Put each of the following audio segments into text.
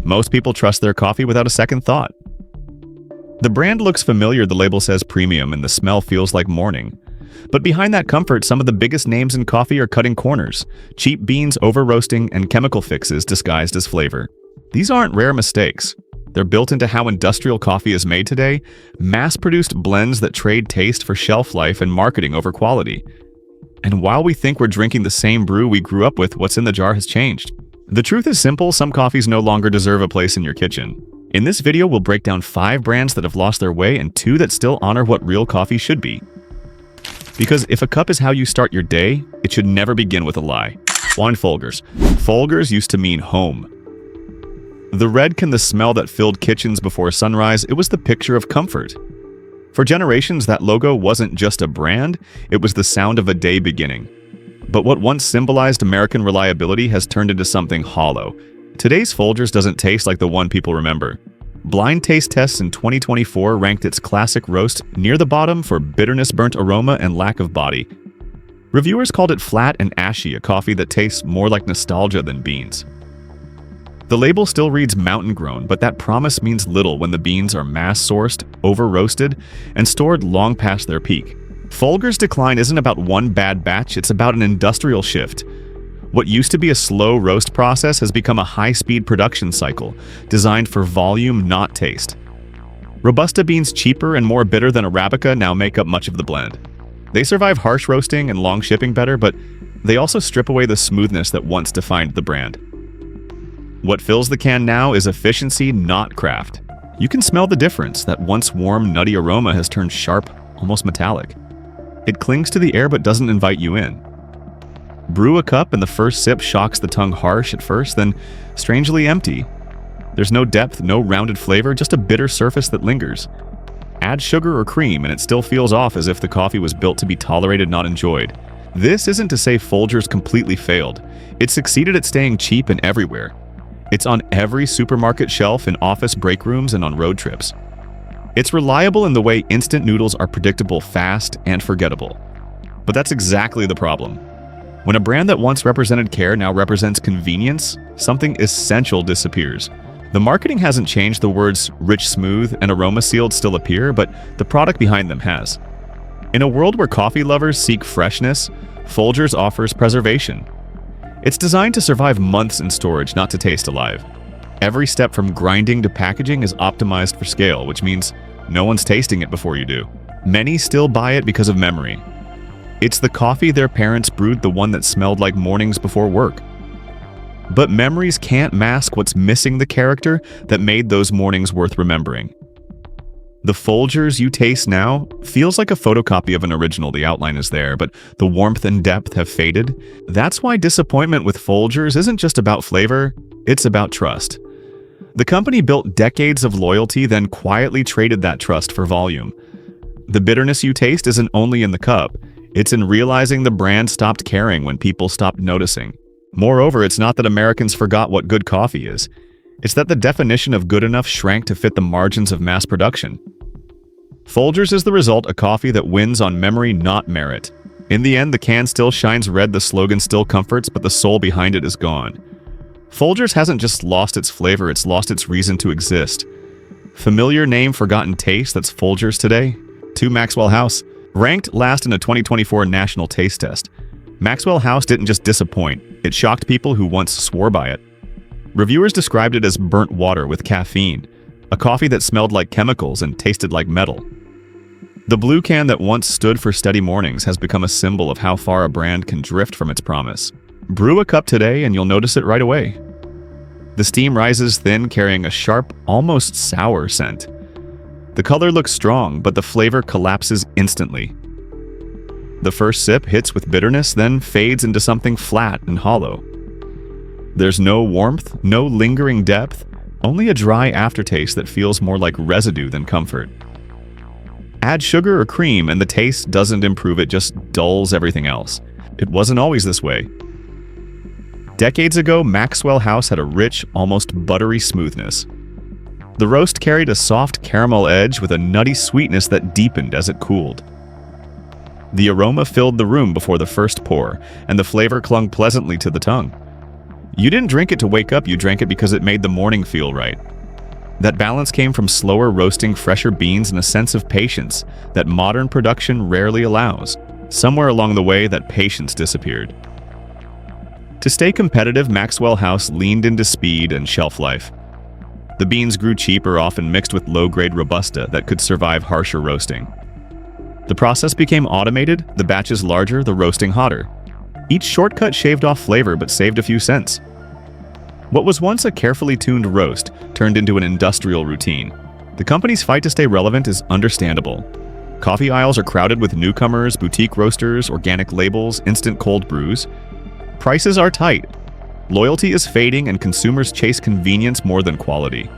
Most people trust their coffee without a second thought. The brand looks familiar, the label says premium, and the smell feels like morning. But behind that comfort, some of the biggest names in coffee are cutting corners. Cheap beans over-roasting and chemical fixes disguised as flavor. These aren't rare mistakes. They're built into how industrial coffee is made today, mass-produced blends that trade taste for shelf life and marketing over quality. And while we think we're drinking the same brew we grew up with, what's in the jar has changed. The truth is simple, some coffees no longer deserve a place in your kitchen. In this video, we'll break down 5 brands that have lost their way and 2 that still honor what real coffee should be. Because if a cup is how you start your day, it should never begin with a lie. 1. Folgers. Folgers used to mean home. The red can, the smell that filled kitchens before sunrise, it was the picture of comfort. For generations, that logo wasn't just a brand, it was the sound of a day beginning. But what once symbolized American reliability has turned into something hollow. Today's Folgers doesn't taste like the one people remember. Blind taste tests in 2024 ranked its classic roast near the bottom for bitterness, burnt aroma, and lack of body. Reviewers called it flat and ashy, a coffee that tastes more like nostalgia than beans. The label still reads mountain-grown, but that promise means little when the beans are mass-sourced, over-roasted, and stored long past their peak. Folgers' decline isn't about one bad batch, it's about an industrial shift. What used to be a slow roast process has become a high-speed production cycle, designed for volume, not taste. Robusta beans, cheaper and more bitter than Arabica, now make up much of the blend. They survive harsh roasting and long shipping better, but they also strip away the smoothness that once defined the brand. What fills the can now is efficiency, not craft. You can smell the difference. That once warm, nutty aroma has turned sharp, almost metallic. It clings to the air but doesn't invite you in. Brew a cup and the first sip shocks the tongue harsh at first, then strangely empty. There's no depth, no rounded flavor, just a bitter surface that lingers. Add sugar or cream and it still feels off, as if the coffee was built to be tolerated, not enjoyed. This isn't to say Folgers completely failed. It succeeded at staying cheap and everywhere. It's on every supermarket shelf, in office break rooms, and on road trips. It's reliable in the way instant noodles are predictable, fast, and forgettable. But that's exactly the problem. When a brand that once represented care now represents convenience, something essential disappears. The marketing hasn't changed, the words rich, smooth, and aroma sealed still appear, but the product behind them has. In a world where coffee lovers seek freshness, Folgers offers preservation. It's designed to survive months in storage, not to taste alive. Every step from grinding to packaging is optimized for scale, which means no one's tasting it before you do. Many still buy it because of memory. It's the coffee their parents brewed, the one that smelled like mornings before work. But memories can't mask what's missing, the character that made those mornings worth remembering. The Folgers you taste now feels like a photocopy of an original. The outline is there, but the warmth and depth have faded. That's why disappointment with Folgers isn't just about flavor, it's about trust. The company built decades of loyalty, then quietly traded that trust for volume. The bitterness you taste isn't only in the cup, it's in realizing the brand stopped caring when people stopped noticing. Moreover, it's not that Americans forgot what good coffee is. It's that the definition of good enough shrank to fit the margins of mass production. Folgers is the result, a coffee that wins on memory, not merit. In the end, the can still shines red, the slogan still comforts, but the soul behind it is gone. Folgers hasn't just lost its flavor, it's lost its reason to exist. Familiar name, forgotten taste, that's Folgers today. 2. Maxwell House. Ranked last in a 2024 national taste test. Maxwell House didn't just disappoint, it shocked people who once swore by it. Reviewers described it as burnt water with caffeine, a coffee that smelled like chemicals and tasted like metal. The blue can that once stood for steady mornings has become a symbol of how far a brand can drift from its promise. Brew a cup today and you'll notice it right away. The steam rises thin, carrying a sharp, almost sour scent. The color looks strong, but the flavor collapses instantly. The first sip hits with bitterness, then fades into something flat and hollow. There's no warmth, no lingering depth, only a dry aftertaste that feels more like residue than comfort. Add sugar or cream and the taste doesn't improve, it just dulls everything else. It wasn't always this way. Decades ago, Maxwell House had a rich, almost buttery smoothness. The roast carried a soft caramel edge with a nutty sweetness that deepened as it cooled. The aroma filled the room before the first pour, and the flavor clung pleasantly to the tongue. You didn't drink it to wake up, you drank it because it made the morning feel right. That balance came from slower roasting, fresher beans, and a sense of patience that modern production rarely allows. Somewhere along the way, that patience disappeared. To stay competitive, Maxwell House leaned into speed and shelf life. The beans grew cheaper, often mixed with low-grade Robusta that could survive harsher roasting. The process became automated, the batches larger, the roasting hotter. Each shortcut shaved off flavor but saved a few cents. What was once a carefully tuned roast turned into an industrial routine. The company's fight to stay relevant is understandable. Coffee aisles are crowded with newcomers, boutique roasters, organic labels, instant cold brews. Prices are tight. Loyalty is fading and consumers chase convenience more than quality.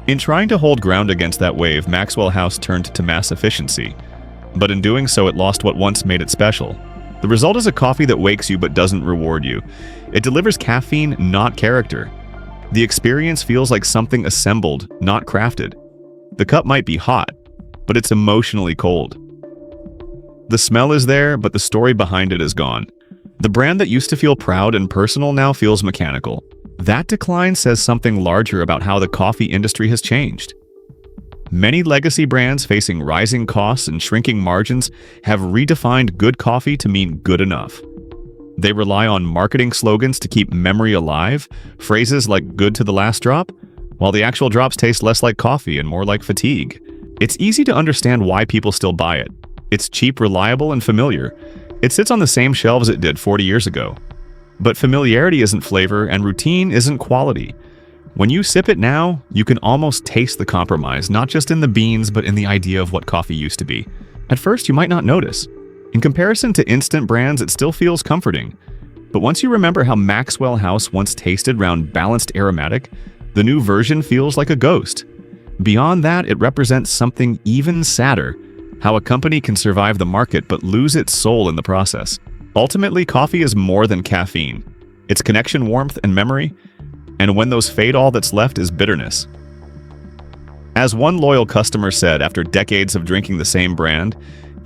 In trying to hold ground against that wave, Maxwell House turned to mass efficiency. But in doing so, it lost what once made it special. The result is a coffee that wakes you but doesn't reward you. It delivers caffeine, not character. The experience feels like something assembled, not crafted. The cup might be hot, but it's emotionally cold. The smell is there, but the story behind it is gone. The brand that used to feel proud and personal now feels mechanical. That decline says something larger about how the coffee industry has changed. Many legacy brands facing rising costs and shrinking margins have redefined good coffee to mean good enough. They rely on marketing slogans to keep memory alive, phrases like good to the last drop, while the actual drops taste less like coffee and more like fatigue. It's easy to understand why people still buy it. It's cheap, reliable, and familiar. It sits on the same shelves it did 40 years ago. But familiarity isn't flavor, and routine isn't quality. When you sip it now, you can almost taste the compromise, not just in the beans, but in the idea of what coffee used to be. At first, you might not notice. In comparison to instant brands, it still feels comforting. But once you remember how Maxwell House once tasted round balanced aromatic, the new version feels like a ghost. Beyond that, it represents something even sadder: how a company can survive the market but lose its soul in the process. Ultimately, coffee is more than caffeine. It's connection, warmth, and memory, and when those fade, all that's left is bitterness. As one loyal customer said after decades of drinking the same brand,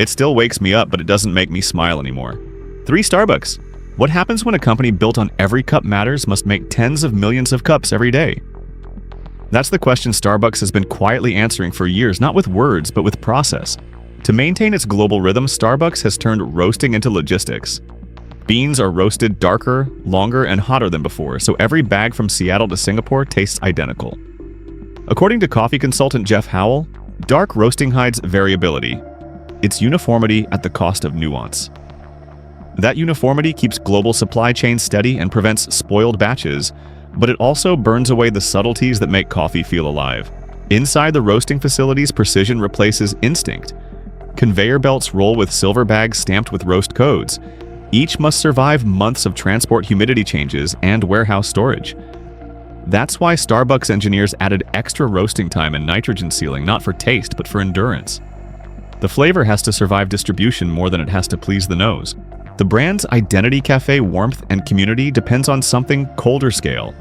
"It still wakes me up, but it doesn't make me smile anymore." 3 Starbucks. What happens when a company built on every cup matters must make tens of millions of cups every day? That's the question Starbucks has been quietly answering for years, not with words, but with process. To maintain its global rhythm, Starbucks has turned roasting into logistics. Beans are roasted darker, longer, and hotter than before, so every bag from Seattle to Singapore tastes identical. According to coffee consultant Jeff Howell, dark roasting hides variability. It's uniformity at the cost of nuance. That uniformity keeps global supply chains steady and prevents spoiled batches, but it also burns away the subtleties that make coffee feel alive. Inside the roasting facilities, precision replaces instinct. Conveyor belts roll with silver bags stamped with roast codes. Each must survive months of transport, humidity changes, and warehouse storage. That's why Starbucks engineers added extra roasting time and nitrogen sealing, not for taste, but for endurance. The flavor has to survive distribution more than it has to please the nose. The brand's identity, cafe warmth, and community depends on something colder scale.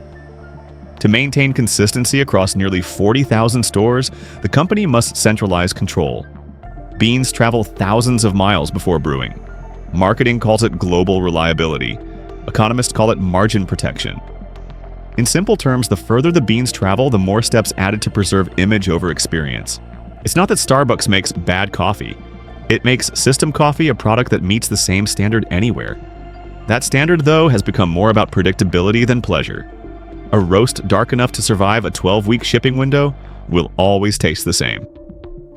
To maintain consistency across nearly 40,000 stores, the company must centralize control. Beans travel thousands of miles before brewing. Marketing calls it global reliability. Economists call it margin protection. In simple terms, the further the beans travel, the more steps added to preserve image over experience. It's not that Starbucks makes bad coffee. It makes system coffee a product that meets the same standard anywhere. That standard, though, has become more about predictability than pleasure. A roast dark enough to survive a 12-week shipping window will always taste the same.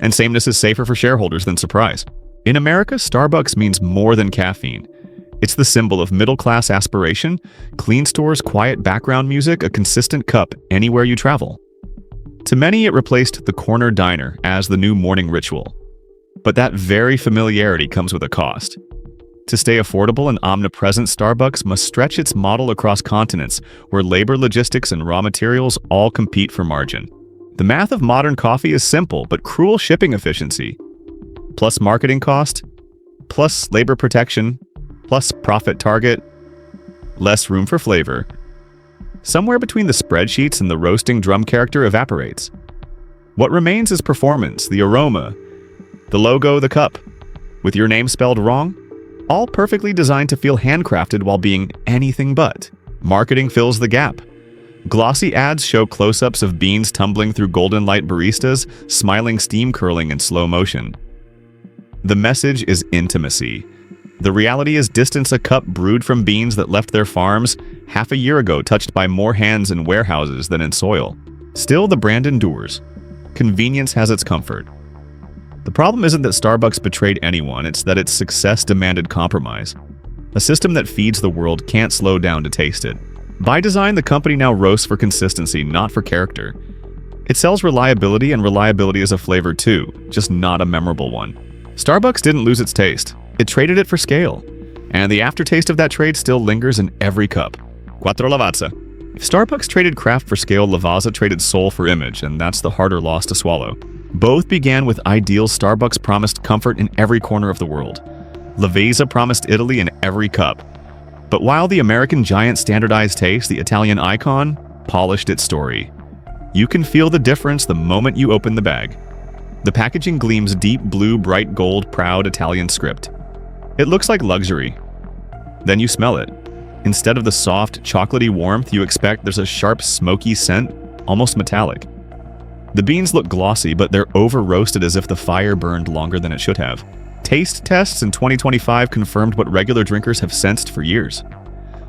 And sameness is safer for shareholders than surprise. In America, Starbucks means more than caffeine. It's the symbol of middle-class aspiration, clean stores, quiet background music, a consistent cup anywhere you travel. To many, it replaced the corner diner as the new morning ritual. But that very familiarity comes with a cost. To stay affordable and omnipresent, Starbucks must stretch its model across continents where labor, logistics, and raw materials all compete for margin. The math of modern coffee is simple, but cruel shipping efficiency, plus marketing cost, plus labor protection, plus profit target, less room for flavor. Somewhere between the spreadsheets and the roasting drum character evaporates. What remains is performance, the aroma, the logo, the cup, with your name spelled wrong, all perfectly designed to feel handcrafted while being anything but. Marketing fills the gap. Glossy ads show close-ups of beans tumbling through golden light baristas, smiling steam curling in slow motion. The message is intimacy. The reality is distance a cup brewed from beans that left their farms half a year ago, touched by more hands in warehouses than in soil. Still, the brand endures. Convenience has its comfort. The problem isn't that Starbucks betrayed anyone, it's that its success demanded compromise. A system that feeds the world can't slow down to taste it. By design, the company now roasts for consistency, not for character. It sells reliability, and reliability is a flavor too, just not a memorable one. Starbucks didn't lose its taste. It traded it for scale. And the aftertaste of that trade still lingers in every cup. Quattro Lavazza. If Starbucks traded craft for scale, Lavazza traded soul for image, and that's the harder loss to swallow. Both began with ideals. Starbucks promised comfort in every corner of the world. Lavazza promised Italy in every cup. But while the American giant standardized taste, the Italian icon polished its story. You can feel the difference the moment you open the bag. The packaging gleams deep blue, bright gold, proud Italian script. It looks like luxury. Then you smell it. Instead of the soft, chocolatey warmth you expect, there's a sharp, smoky scent, almost metallic. The beans look glossy, but they're over-roasted as if the fire burned longer than it should have. Taste tests in 2025 confirmed what regular drinkers have sensed for years.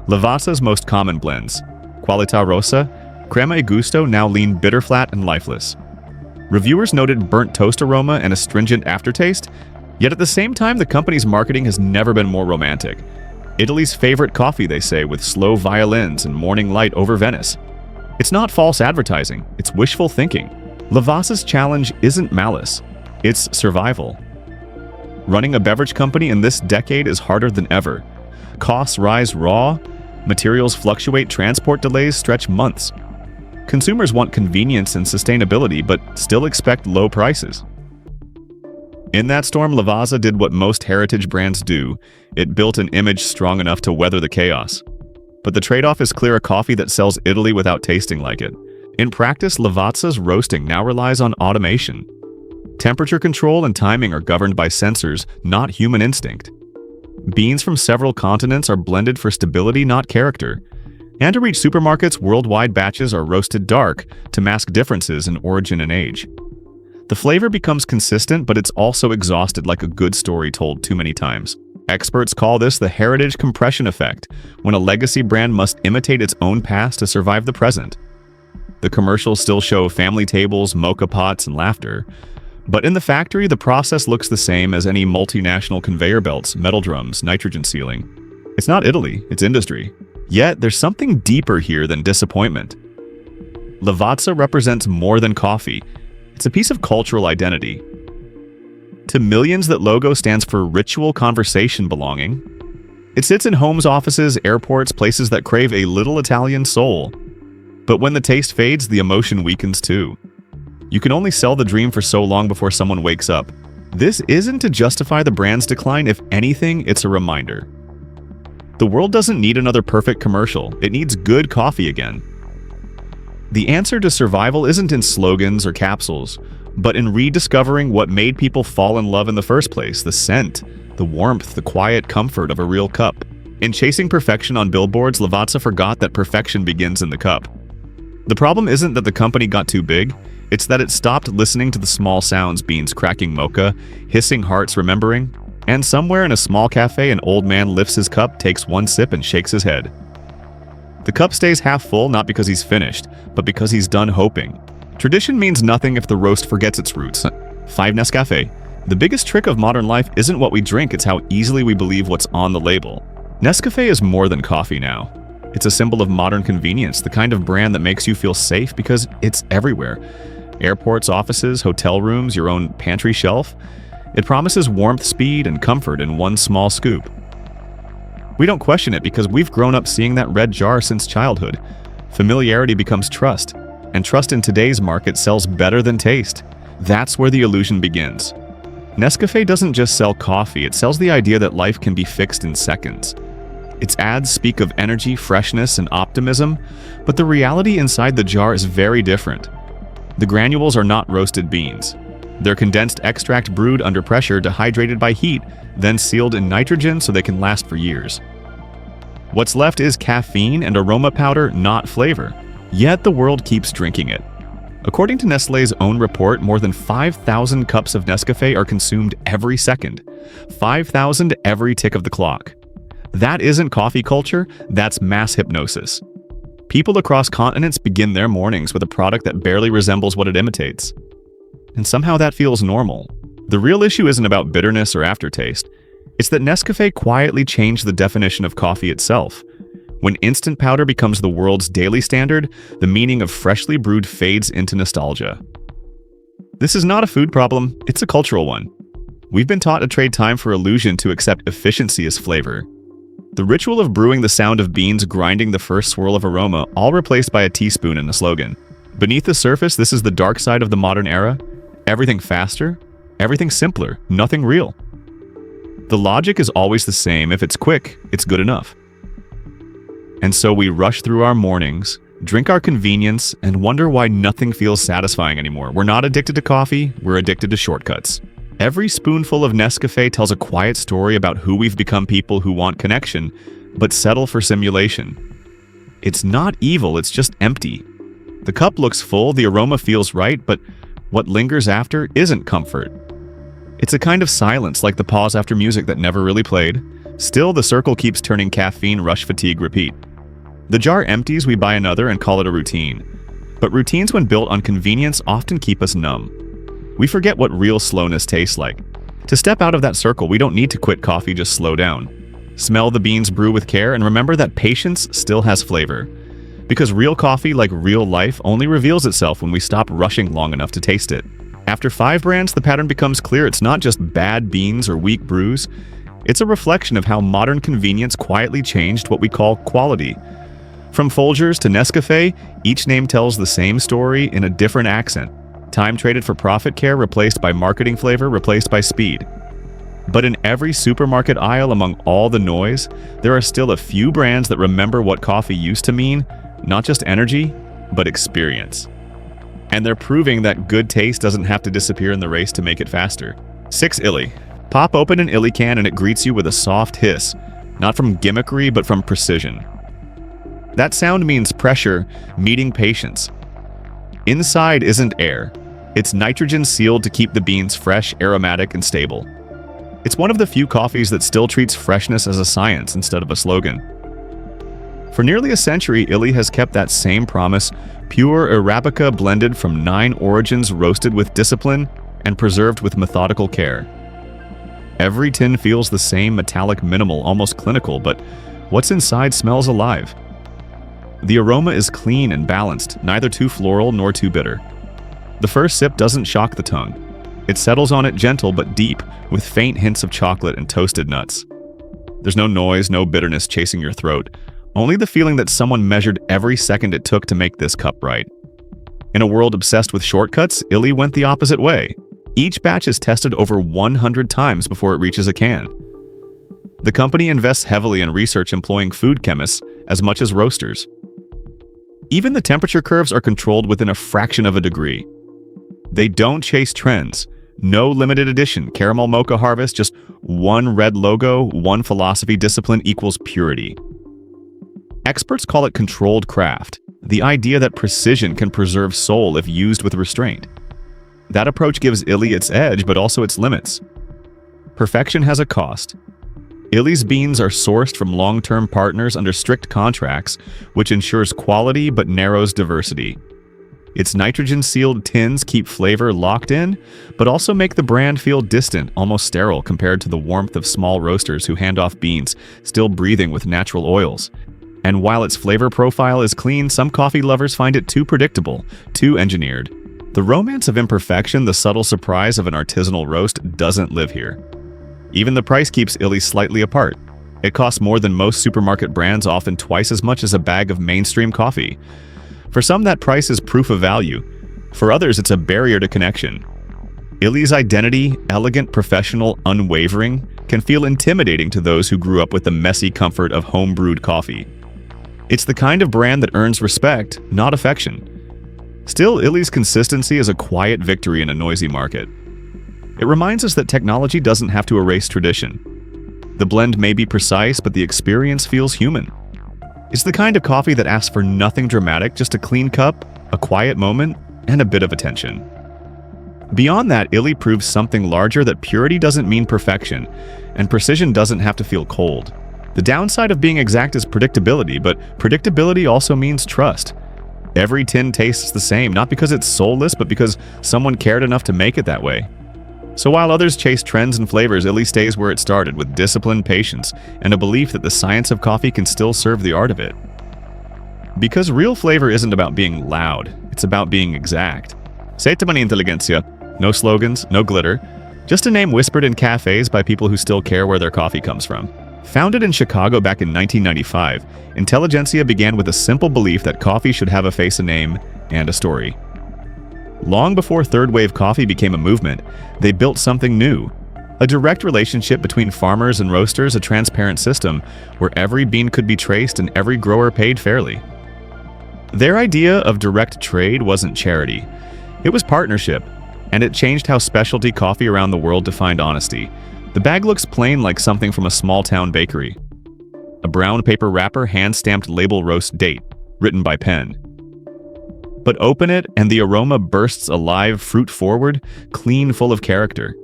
Lavazza's most common blends, Qualità Rossa, Crema e Gusto, now lean bitter flat and lifeless. Reviewers noted burnt toast aroma and astringent aftertaste, yet at the same time the company's marketing has never been more romantic. Italy's favorite coffee, they say, with slow violins and morning light over Venice. It's not false advertising, it's wishful thinking. Lavazza's challenge isn't malice, it's survival. Running a beverage company in this decade is harder than ever. Costs rise raw, materials fluctuate, transport delays stretch months. Consumers want convenience and sustainability, but still expect low prices. In that storm, Lavazza did what most heritage brands do. It built an image strong enough to weather the chaos. But the trade-off is clear: a coffee that sells Italy without tasting like it. In practice, Lavazza's roasting now relies on automation. Temperature control and timing are governed by sensors, not human instinct. Beans from several continents are blended for stability, not character. And to reach supermarkets, worldwide batches are roasted dark to mask differences in origin and age. The flavor becomes consistent, but it's also exhausted, like a good story told too many times. Experts call this the heritage compression effect, when a legacy brand must imitate its own past to survive the present. The commercials still show family tables, mocha pots, and laughter. But in the factory, the process looks the same as any multinational: conveyor belts, metal drums, nitrogen sealing. It's not Italy, it's industry. Yet, there's something deeper here than disappointment. Lavazza represents more than coffee. It's a piece of cultural identity. To millions, that logo stands for ritual, conversation, belonging. It sits in homes, offices, airports, places that crave a little Italian soul. But when the taste fades, the emotion weakens too. You can only sell the dream for so long before someone wakes up. This isn't to justify the brand's decline. If anything, it's a reminder. The world doesn't need another perfect commercial. It needs good coffee again. The answer to survival isn't in slogans or capsules, but in rediscovering what made people fall in love in the first place: the scent, the warmth, the quiet comfort of a real cup. In chasing perfection on billboards, Lavazza forgot that perfection begins in the cup. The problem isn't that the company got too big, it's that it stopped listening to the small sounds: beans cracking mocha, hissing hearts remembering, and somewhere in a small cafe an old man lifts his cup, takes one sip, and shakes his head. The cup stays half full, not because he's finished, but because he's done hoping. Tradition means nothing if the roast forgets its roots. 5 Nescafe. The biggest trick of modern life isn't what we drink, it's how easily we believe what's on the label. Nescafe is more than coffee now. It's a symbol of modern convenience, the kind of brand that makes you feel safe because it's everywhere. Airports, offices, hotel rooms, your own pantry shelf. It promises warmth, speed, and comfort in one small scoop. We don't question it because we've grown up seeing that red jar since childhood. Familiarity becomes trust, and trust in today's market sells better than taste. That's where the illusion begins. Nescafe doesn't just sell coffee, it sells the idea that life can be fixed in seconds. Its ads speak of energy, freshness, and optimism, but the reality inside the jar is very different. The granules are not roasted beans. They're condensed extract brewed under pressure, dehydrated by heat, then sealed in nitrogen so they can last for years. What's left is caffeine and aroma powder, not flavor. Yet the world keeps drinking it. According to Nestlé's own report, more than 5,000 cups of Nescafe are consumed every second. 5,000 every tick of the clock. That isn't coffee culture, that's mass hypnosis. People across continents begin their mornings with a product that barely resembles what it imitates. And somehow that feels normal. The real issue isn't about bitterness or aftertaste. It's that Nescafe quietly changed the definition of coffee itself. When instant powder becomes the world's daily standard, the meaning of freshly brewed fades into nostalgia. This is not a food problem, it's a cultural one. We've been taught to trade time for illusion to accept efficiency as flavor. The ritual of brewing, the sound of beans grinding the first swirl of aroma, all replaced by a teaspoon and a slogan. Beneath the surface, this is the dark side of the modern era. Everything faster, everything simpler, nothing real. The logic is always the same: if it's quick, it's good enough. And so we rush through our mornings, drink our convenience, and wonder why nothing feels satisfying anymore. We're not addicted to coffee, we're addicted to shortcuts. Every spoonful of Nescafe tells a quiet story about who we've become: people who want connection, but settle for simulation. It's not evil, it's just empty. The cup looks full, the aroma feels right, but what lingers after isn't comfort. It's a kind of silence, like the pause after music that never really played. Still, the circle keeps turning: caffeine, rush, fatigue, repeat. The jar empties, we buy another and call it a routine. But routines, when built on convenience, often keep us numb. We forget what real slowness tastes like. To step out of that circle, we don't need to quit coffee, just slow down. Smell the beans brew with care, and remember that patience still has flavor. Because real coffee, like real life, only reveals itself when we stop rushing long enough to taste it. After 5 brands, the pattern becomes clear. It's not just bad beans or weak brews. It's a reflection of how modern convenience quietly changed what we call quality. From Folgers to Nescafe, each name tells the same story in a different accent. Time traded for profit, care replaced by marketing, flavor replaced by speed. But in every supermarket aisle, among all the noise, there are still a few brands that remember what coffee used to mean, not just energy, but experience. And they're proving that good taste doesn't have to disappear in the race to make it faster. 6 Illy. Pop open an Illy can and it greets you with a soft hiss, not from gimmickry, but from precision. That sound means pressure meeting patience. Inside isn't air. It's nitrogen sealed to keep the beans fresh, aromatic, and stable. It's one of the few coffees that still treats freshness as a science instead of a slogan. For nearly a century, Illy has kept that same promise: pure Arabica blended from 9 origins, roasted with discipline, and preserved with methodical care. Every tin feels the same: metallic, minimal, almost clinical, but what's inside smells alive. The aroma is clean and balanced, neither too floral nor too bitter. The first sip doesn't shock the tongue. It settles on it gentle but deep, with faint hints of chocolate and toasted nuts. There's no noise, no bitterness chasing your throat, only the feeling that someone measured every second it took to make this cup right. In a world obsessed with shortcuts, Illy went the opposite way. Each batch is tested over 100 times before it reaches a can. The company invests heavily in research, employing food chemists as much as roasters. Even the temperature curves are controlled within a fraction of a degree. They don't chase trends. No limited edition, caramel mocha harvest, just one red logo, one philosophy: discipline equals purity. Experts call it controlled craft, the idea that precision can preserve soul if used with restraint. That approach gives Illy its edge, but also its limits. Perfection has a cost. Illy's beans are sourced from long-term partners under strict contracts, which ensures quality but narrows diversity. Its nitrogen-sealed tins keep flavor locked in, but also make the brand feel distant, almost sterile, compared to the warmth of small roasters who hand off beans, still breathing with natural oils. And while its flavor profile is clean, some coffee lovers find it too predictable, too engineered. The romance of imperfection, the subtle surprise of an artisanal roast, doesn't live here. Even the price keeps Illy slightly apart. It costs more than most supermarket brands, often twice as much as a bag of mainstream coffee. For some, that price is proof of value. For others, it's a barrier to connection. Illy's identity, elegant, professional, unwavering, can feel intimidating to those who grew up with the messy comfort of home-brewed coffee. It's the kind of brand that earns respect, not affection. Still, Illy's consistency is a quiet victory in a noisy market. It reminds us that technology doesn't have to erase tradition. The blend may be precise, but the experience feels human. It's the kind of coffee that asks for nothing dramatic, just a clean cup, a quiet moment, and a bit of attention. Beyond that, Illy proves something larger, that purity doesn't mean perfection, and precision doesn't have to feel cold. The downside of being exact is predictability, but predictability also means trust. Every tin tastes the same, not because it's soulless, but because someone cared enough to make it that way. So while others chase trends and flavors, Illy stays where it started, with discipline, patience, and a belief that the science of coffee can still serve the art of it. Because real flavor isn't about being loud, it's about being exact. Intelligencia. No slogans, no glitter, just a name whispered in cafes by people who still care where their coffee comes from. Founded in Chicago back in 1995, Intelligencia began with a simple belief that coffee should have a face, a name, and a story. Long before third wave coffee became a movement, they built something new. A direct relationship between farmers and roasters, a transparent system where every bean could be traced and every grower paid fairly. Their idea of direct trade wasn't charity. It was partnership, and it changed how specialty coffee around the world defined honesty. The bag looks plain, like something from a small-town bakery. A brown paper wrapper, hand-stamped label, roast date, written by pen. But open it and the aroma bursts alive, fruit-forward, clean, full of character.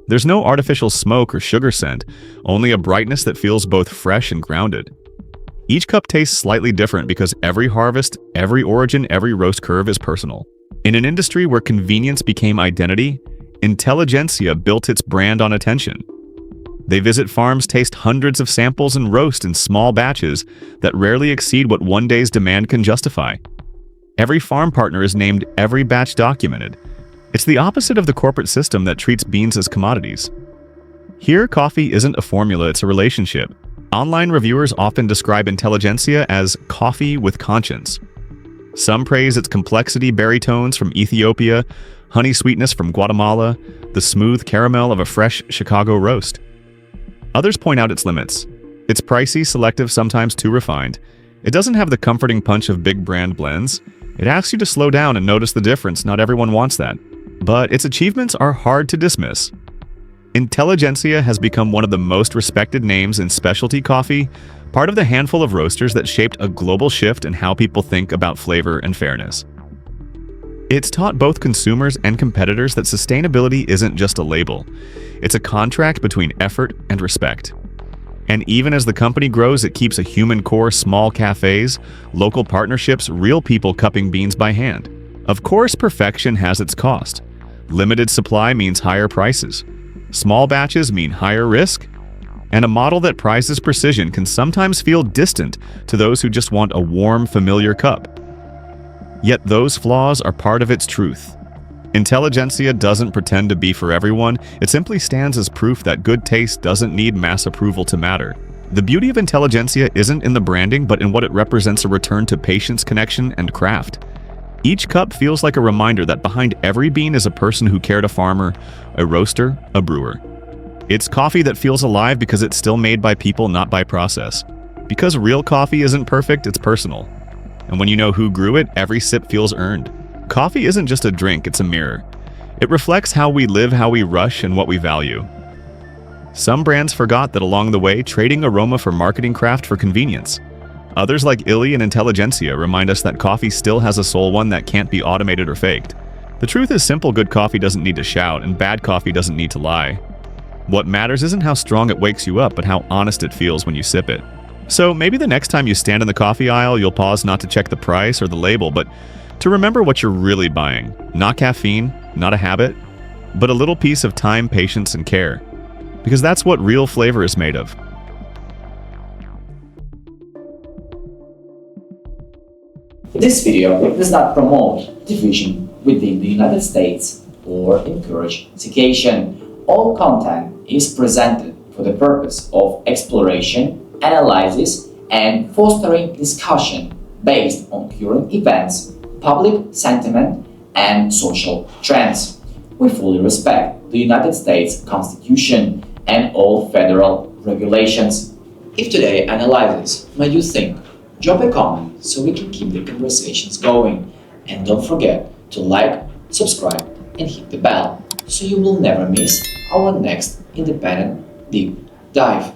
There's no artificial smoke or sugar scent, only a brightness that feels both fresh and grounded. Each cup tastes slightly different because every harvest, every origin, every roast curve is personal. In an industry where convenience became identity, Intelligencia built its brand on attention. They visit farms, taste hundreds of samples, and roast in small batches that rarely exceed what one day's demand can justify. Every farm partner is named, every batch documented. It's the opposite of the corporate system that treats beans as commodities. Here, coffee isn't a formula, it's a relationship. Online reviewers often describe Intelligencia as coffee with conscience. Some praise its complexity, berry tones from Ethiopia, honey sweetness from Guatemala, the smooth caramel of a fresh Chicago roast. Others point out its limits. It's pricey, selective, sometimes too refined. It doesn't have the comforting punch of big brand blends. It asks you to slow down and notice the difference. Not everyone wants that. But its achievements are hard to dismiss. Intelligencia has become one of the most respected names in specialty coffee, part of the handful of roasters that shaped a global shift in how people think about flavor and fairness. It's taught both consumers and competitors that sustainability isn't just a label. It's a contract between effort and respect. And even as the company grows, it keeps a human core, small cafes, local partnerships, real people cupping beans by hand. Of course, perfection has its cost. Limited supply means higher prices. Small batches mean higher risk. And a model that prizes precision can sometimes feel distant to those who just want a warm, familiar cup. Yet those flaws are part of its truth. Intelligencia doesn't pretend to be for everyone, it simply stands as proof that good taste doesn't need mass approval to matter. The beauty of Intelligencia isn't in the branding, but in what it represents: a return to patience, connection, and craft. Each cup feels like a reminder that behind every bean is a person who cared, a farmer, a roaster, a brewer. It's coffee that feels alive because it's still made by people, not by process. Because real coffee isn't perfect, it's personal. And when you know who grew it, every sip feels earned. Coffee isn't just a drink, it's a mirror. It reflects how we live, how we rush, and what we value. Some brands forgot that along the way, trading aroma for marketing, craft for convenience. Others, like Illy and Intelligencia, remind us that coffee still has a soul, one that can't be automated or faked. The truth is simple: good coffee doesn't need to shout, and bad coffee doesn't need to lie. What matters isn't how strong it wakes you up, but how honest it feels when you sip it. So maybe the next time you stand in the coffee aisle, you'll pause not to check the price or the label, but to remember what you're really buying. Not caffeine, not a habit, but a little piece of time, patience, and care. Because that's what real flavor is made of. This video does not promote division within the United States or encourage segregation. All content is presented for the purpose of exploration, analysis, and fostering discussion based on current events, public sentiment, and social trends. We fully respect the United States Constitution and all federal regulations. If today's analysis made you think, drop a comment so we can keep the conversations going. And don't forget to like, subscribe, and hit the bell so you will never miss our next independent deep dive.